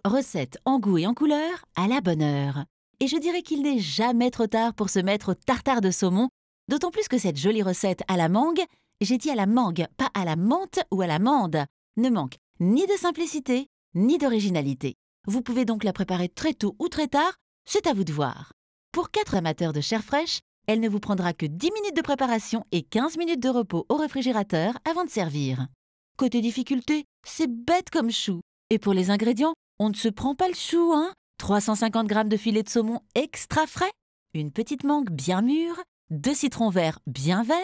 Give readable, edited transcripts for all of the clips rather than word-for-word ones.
Recettes en goût et en couleur à la bonne heure. Et je dirais qu'il n'est jamais trop tard pour se mettre au tartare de saumon, d'autant plus que cette jolie recette à la mangue, j'ai dit à la mangue, pas à la menthe ou à l'amande, ne manque ni de simplicité, ni d'originalité. Vous pouvez donc la préparer très tôt ou très tard, c'est à vous de voir. Pour 4 amateurs de chair fraîche, elle ne vous prendra que 10 minutes de préparation et 15 minutes de repos au réfrigérateur avant de servir. Côté difficulté, c'est bête comme chou. Et pour les ingrédients, on ne se prend pas le chou, hein. 350 g de filet de saumon extra frais, une petite mangue bien mûre, 2 citrons verts bien verts,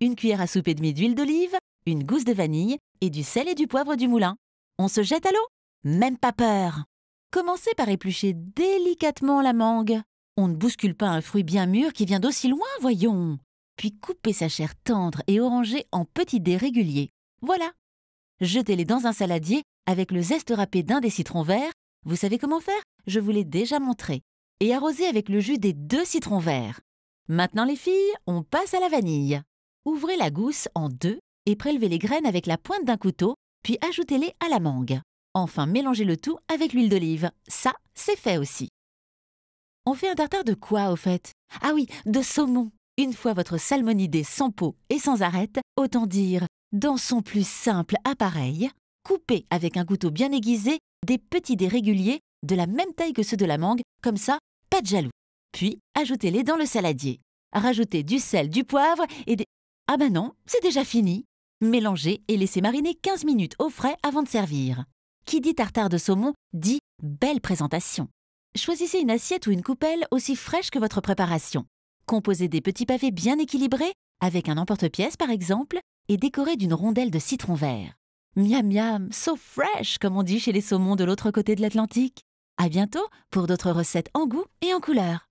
une cuillère à soupe et demie d'huile d'olive, une gousse de vanille et du sel et du poivre du moulin. On se jette à l'eau? Même pas peur. Commencez par éplucher délicatement la mangue. On ne bouscule pas un fruit bien mûr qui vient d'aussi loin, voyons. Puis coupez sa chair tendre et orangée en petits dés réguliers. Voilà. Jetez-les dans un saladier avec le zeste râpé d'un des citrons verts. Vous savez comment faire? Je vous l'ai déjà montré. Et arrosez avec le jus des 2 citrons verts. Maintenant les filles, on passe à la vanille. Ouvrez la gousse en 2 et prélevez les graines avec la pointe d'un couteau, puis ajoutez-les à la mangue. Enfin, mélangez le tout avec l'huile d'olive. Ça, c'est fait aussi. On fait un tartare de quoi, au fait? Ah oui, de saumon. Une fois votre salmonidé sans peau et sans arête, autant dire, dans son plus simple appareil, coupez avec un couteau bien aiguisé des petits dés réguliers de la même taille que ceux de la mangue, comme ça, pas de jaloux. Puis, ajoutez-les dans le saladier. Rajoutez du sel, du poivre et des... Ah ben non, c'est déjà fini. Mélangez et laissez mariner 15 minutes au frais avant de servir. Qui dit tartare de saumon dit belle présentation. Choisissez une assiette ou une coupelle aussi fraîche que votre préparation. Composez des petits pavés bien équilibrés, avec un emporte-pièce par exemple, et décorez d'une rondelle de citron vert. Miam miam, so fresh, comme on dit chez les saumons de l'autre côté de l'Atlantique. À bientôt pour d'autres recettes en goût et en couleur.